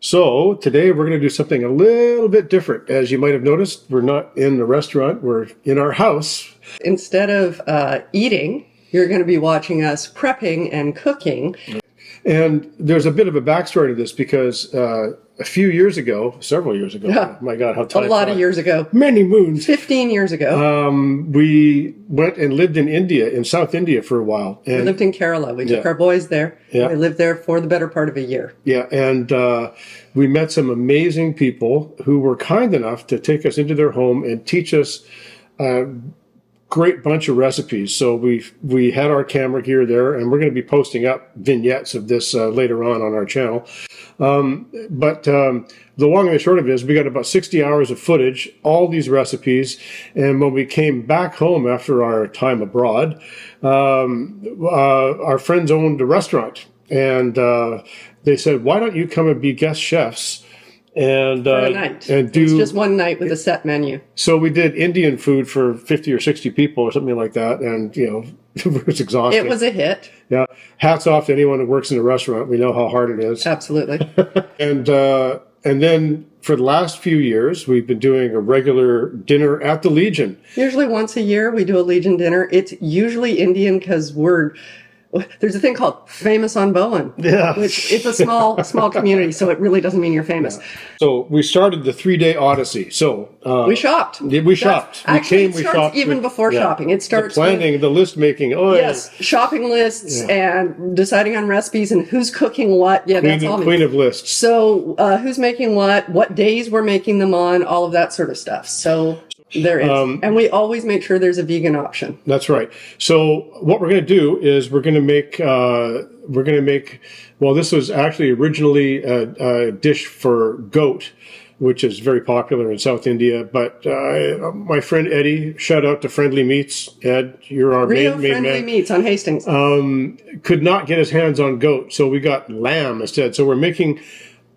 So today we're going to do something a little bit different. As you might have noticed, we're not in the restaurant, we're in our house. Instead of eating, you're going to be watching us prepping and cooking. And there's a bit of a backstory to this because a few years ago, several years ago, Yeah. oh my God, how time A lot flies. of years ago. Many moons. 15 years ago. We went and lived in India, in South India for a while. We lived in Kerala. We took Yeah. our boys there. Yeah. We lived there for the better part of a year. Yeah, and we met some amazing people who were kind enough to take us into their home and teach us a great bunch of recipes. So we had our camera gear there, and we're going to be posting up vignettes of this later on our channel. But the long and the short of it is we got about 60 hours of footage, all these recipes, and when we came back home after our time abroad, our friends owned a restaurant, and they said, why don't you come and be guest chefs? And For a night. And do It's just one night with a set menu. So we did Indian food for 50 or 60 people or something like that, and it was exhausting. It was a hit. Yeah, hats off to anyone who works in a restaurant. We know how hard it is. Absolutely. And then for the last few years, we've been doing a regular dinner at the Legion. Usually once a year we do a Legion dinner. It's usually Indian because there's a thing called famous on Bowen. Yeah. Which it's a small community, so it really doesn't mean you're famous. Yeah. So we started the 3-day odyssey. So We shopped. We shopped. Actually, we it starts even before shopping. It starts the planning, the list making. Oh, yes, shopping lists and deciding on recipes and who's cooking what. Yeah, that's all me. Queen of lists. So who's making what days we're making them on, all of that sort of stuff. So there is. And we always make sure there's a vegan option. That's right. So what we're going to do is we're going to make, well, this was actually originally a dish for goat, which is very popular in South India. But my friend Eddie, shout out to Friendly Meats. Ed, you're our main Friendly man. Meats on Hastings. Could not get his hands on goat, so we got lamb instead. So we're making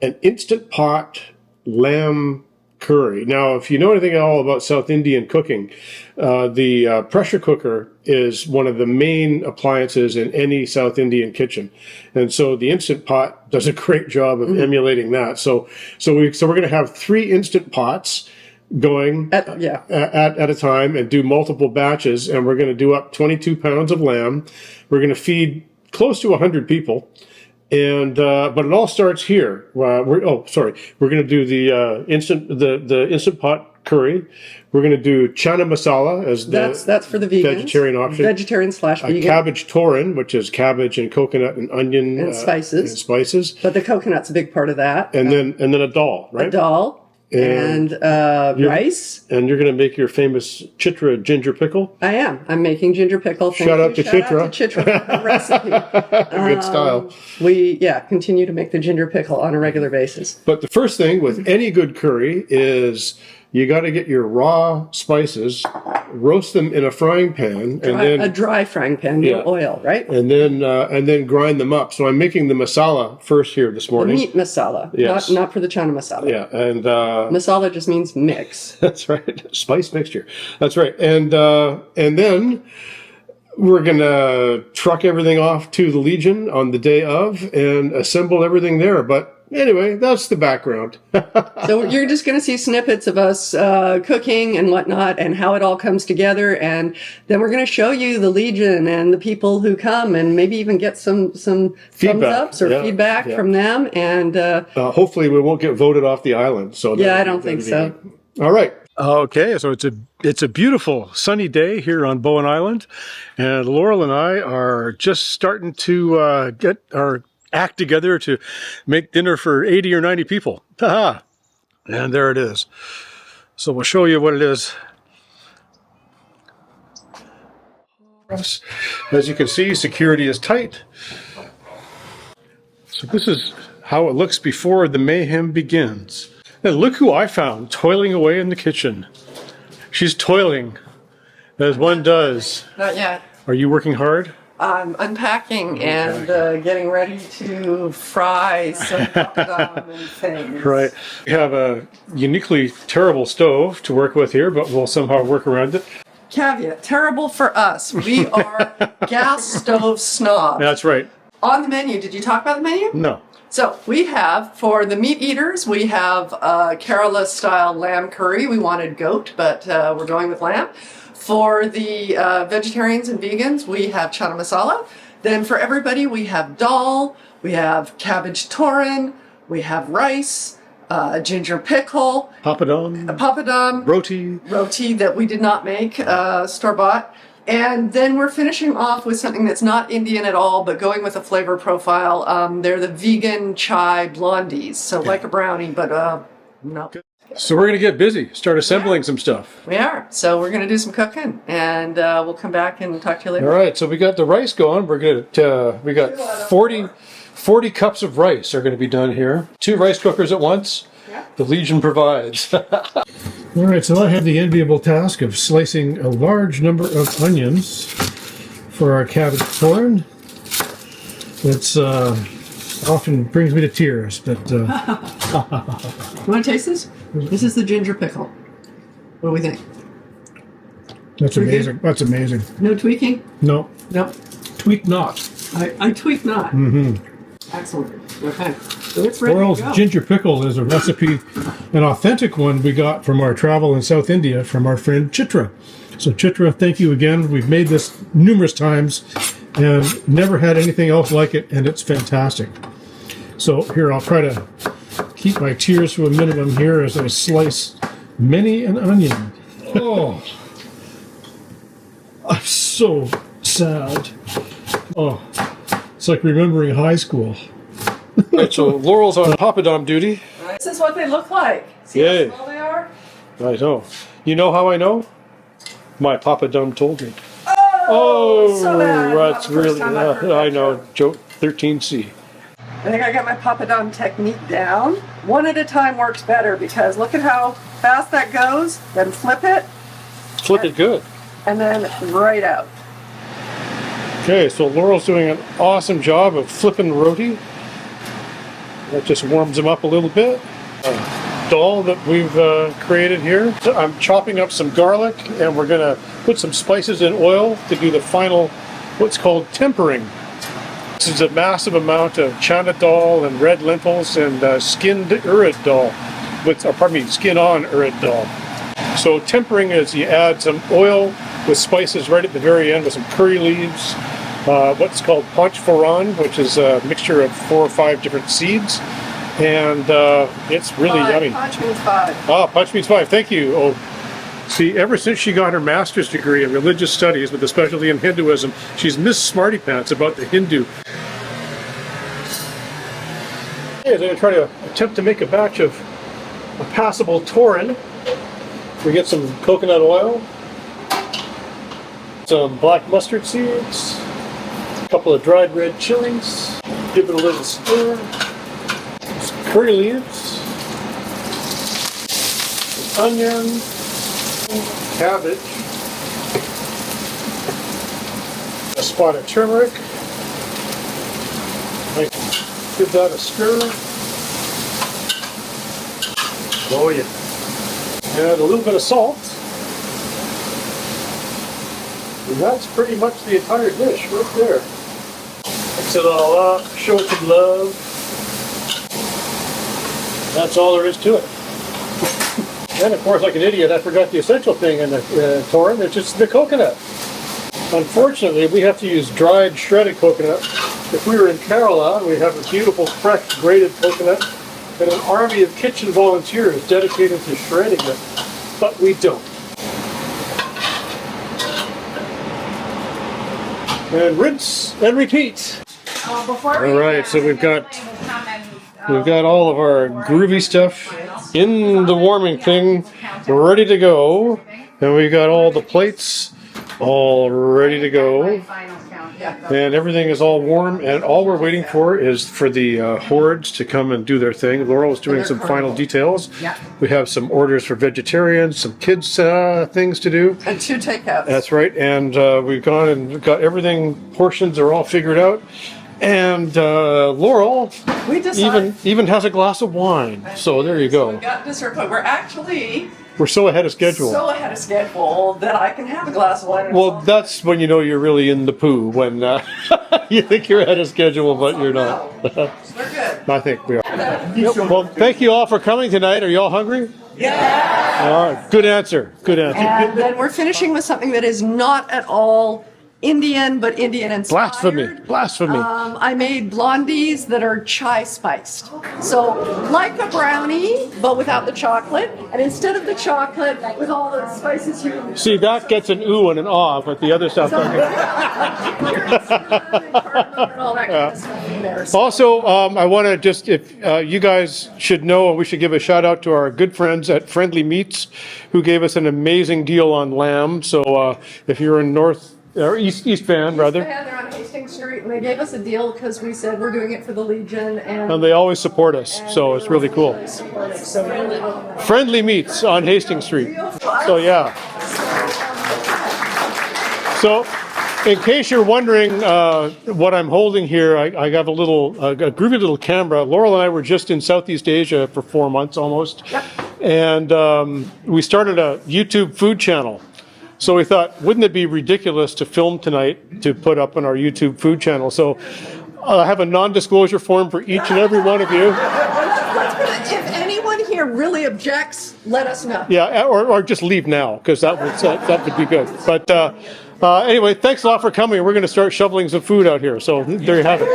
an instant pot lamb curry. Now, if you know anything at all about South Indian cooking, the pressure cooker is one of the main appliances in any South Indian kitchen, and so the instant pot does a great job of emulating that. So we're going to have 3 instant pots going at a time and do multiple batches, and we're going to do up 22 pounds of lamb. We're going to feed close to 100 people. And but it all starts here. We're going to do the instant pot curry. We're going to do chana masala as that's for the vegans. Vegetarian option. Vegetarian/vegan. Cabbage torin, which is cabbage and coconut and onion and spices. But the coconut's a big part of that. And then a dal, right? A dal. And rice. And you're going to make your famous chitra ginger pickle? I am. I'm making ginger pickle. Shout out to Chitra. Chitra recipe. Good style. We continue to make the ginger pickle on a regular basis. But the first thing with any good curry is you got to get your raw spices, roast them in a frying pan, and then a dry frying pan, no oil, right? And then grind them up. So I'm making the masala first here this morning. The meat masala, yes. not for the chana masala. Yeah, and masala just means mix. That's right, spice mixture. That's right, and then we're gonna truck everything off to the Legion on the day of and assemble everything there. But anyway, that's the background. So you're just going to see snippets of us cooking and whatnot and how it all comes together. And then we're going to show you the Legion and the people who come and maybe even get some thumbs ups or feedback from them. And hopefully we won't get voted off the island. So I don't think so. All right. Okay, so it's a beautiful sunny day here on Bowen Island. And Laurel and I are just starting to get our act together to make dinner for 80 or 90 people. Ha-ha! And there it is. So we'll show you what it is. As you can see, security is tight. So this is how it looks before the mayhem begins. And look who I found toiling away in the kitchen. She's toiling, as one does. Not yet. Are you working hard? I'm unpacking and getting ready to fry some papadum and things. Right. We have a uniquely terrible stove to work with here, but we'll somehow work around it. Caveat, terrible for us. We are gas stove snobs. That's right. On the menu, did you talk about the menu? No. So we have, for the meat eaters, we have Kerala style lamb curry. We wanted goat, but we're going with lamb. For the vegetarians and vegans, we have chana masala. Then for everybody, we have dal, we have cabbage torin, we have rice, ginger pickle, papadum, roti that we did not make, store-bought. And then we're finishing off with something that's not Indian at all, but going with a flavor profile. They're the vegan chai blondies, so like a brownie, but no. So we're going to get busy, start assembling some stuff. We are. So we're going to do some cooking, and we'll come back and talk to you later. All right, so we got the rice going. We got 40 cups of rice are going to be done here. 2 rice cookers at once. Yeah. The Legion provides. All right, so I have the enviable task of slicing a large number of onions for our cabbage torin. It's often brings me to tears, but... You want to taste this? This is the ginger pickle. What do we think? That's amazing. That's amazing. No tweaking? No. No. Tweak not. I tweak not. Mm-hmm. Excellent. Okay. So it's ready Laurel's to go. ginger pickle is a recipe, an authentic one we got from our travel in South India from our friend Chitra. So Chitra, thank you again. We've made this numerous times and never had anything else like it, and it's fantastic. So here, I'll try to keep my tears to a minimum here as I slice many an onion. Oh, I'm so sad. Oh, it's like remembering high school. Right, so Laurel's on papadum duty. This is what they look like. See how small they are? I know. You know how I know? My papadum told me. Oh, so bad. That's really, I know. Joke 13C. I think I got my papadum technique down. One at a time works better because look at how fast that goes. Then flip it. Flip it good. And then right out. Okay, so Laurel's doing an awesome job of flipping roti. That just warms them up a little bit. Dal that we've created here. So I'm chopping up some garlic, and we're going to put some spices in oil to do the final, what's called tempering. This is a massive amount of chana dal and red lentils and skinned urad dal, skin-on urad dal. So tempering is you add some oil with spices right at the very end with some curry leaves, what's called panch phoron, which is a mixture of 4 or 5 different seeds, and it's really yummy. Panch means 5. Ah, panch means 5. Thank you. Oh, see, ever since she got her master's degree in religious studies with a specialty in Hinduism, she's Miss Smarty Pants about the Hindu. Okay, I'm going to try to attempt to make a batch of a passable torin. We get some coconut oil, some black mustard seeds, a couple of dried red chilies, give it a little stir, some curry leaves, some onion, cabbage, a spot of turmeric. Give that a stir. Oh yeah. And a little bit of salt. And that's pretty much the entire dish right there. Mix it all up, show it some love. That's all there is to it. And of course, like an idiot, I forgot the essential thing in the torin, it's just the coconut. Unfortunately, we have to use dried, shredded coconut. If we were in Kerala, we have a beautiful, fresh, grated coconut and an army of kitchen volunteers dedicated to shredding it, but we don't. And rinse and repeat. All right, so we've got all of our groovy stuff in the warming thing, ready to go, and we've got all the plates all ready to go. And everything is all warm, and all we're waiting for is for the hordes to come and do their thing. Laurel is doing some final details. Yeah. We have some orders for vegetarians, some kids things to do. And 2 takeouts. That's right, and we've gone and got everything, portions are all figured out. And Laurel even has a glass of wine. So there you go. So we got dessert, but we're so ahead of schedule. So ahead of schedule that I can have a glass of wine. Well, that's when you know you're really in the poo, when you think you're ahead of schedule, but you're not. They're good. I think we are. Well, thank you all for coming tonight. Are you all hungry? Yeah. All right. Good answer. Good answer. And then we're finishing with something that is not at all Indian, but Indian inspired. Blasphemy. Blasphemy. I made blondies that are chai spiced. So like a brownie, but without the chocolate. And instead of the chocolate, with all the spices you... See, that gets an ooh and an ah, but the other stuff doesn't. Also, I want to just, if you guys should know, we should give a shout out to our good friends at Friendly Meats, who gave us an amazing deal on lamb. So if you're in East Van, rather. They're on Hastings Street, and they gave us a deal because we said we're doing it for the Legion, and they always support us, so it's really cool. Friendly Meats on Hastings Street. So yeah. So, in case you're wondering what I'm holding here, I have a groovy little camera. Laurel and I were just in Southeast Asia for 4 months almost, and we started a YouTube food channel. So we thought, wouldn't it be ridiculous to film tonight to put up on our YouTube food channel? So I have a non-disclosure form for each and every one of you. If anyone here really objects, let us know. Yeah, or just leave now, because that would be good. But anyway, thanks a lot for coming. We're going to start shoveling some food out here. So there you have it.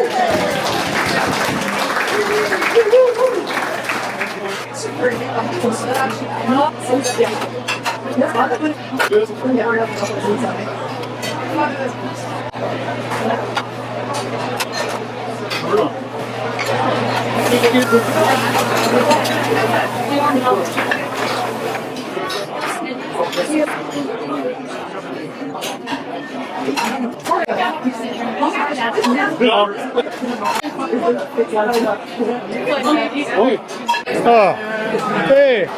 Hey.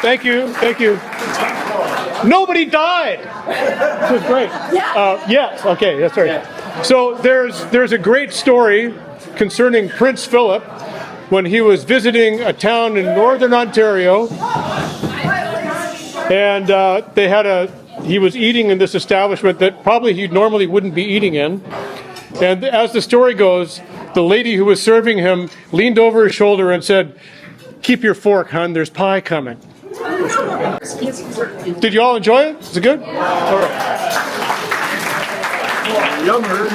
Thank you. Thank you. Nobody died. It was great. Yes. Okay. That's right. So there's a great story concerning Prince Philip when he was visiting a town in northern Ontario, and he was eating in this establishment that probably he normally wouldn't be eating in. And as the story goes, the lady who was serving him leaned over his shoulder and said, "Keep your fork, hon, there's pie coming." Did you all enjoy it? Is it good? All right. Yummer.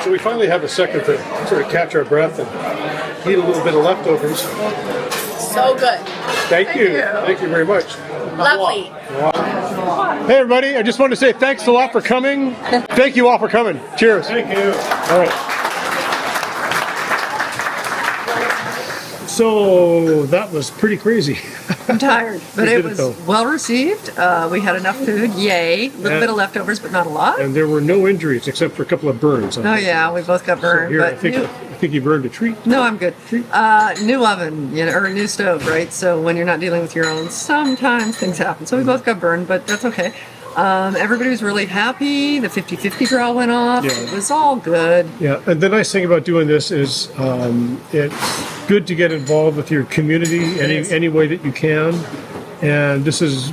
So we finally have a second to sort of catch our breath and eat a little bit of leftovers. So good. Thank you. Thank you very much. Lovely. Hey, everybody. I just wanted to say thanks a lot for coming. Thank you all for coming. Cheers. Thank you. All right. So that was pretty crazy. I'm tired, but it was well received. We had enough food, yay. A little bit of leftovers, but not a lot. And there were no injuries except for a couple of burns. Oh yeah, we both got burned. So here, but I think you burned a tree. No, I'm good. New oven, or a new stove, right? So when you're not dealing with your own, sometimes things happen. So we both got burned, but that's okay. Everybody was really happy. The 50-50 draw went off. Yeah. It was all good. Yeah, and the nice thing about doing this is it's good to get involved with your community any way that you can. And this is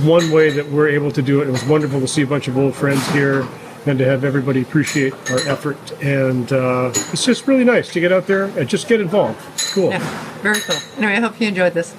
one way that we're able to do it. It was wonderful to see a bunch of old friends here and to have everybody appreciate our effort. And it's just really nice to get out there and just get involved. Cool. Yeah, very cool. Anyway, I hope you enjoyed this.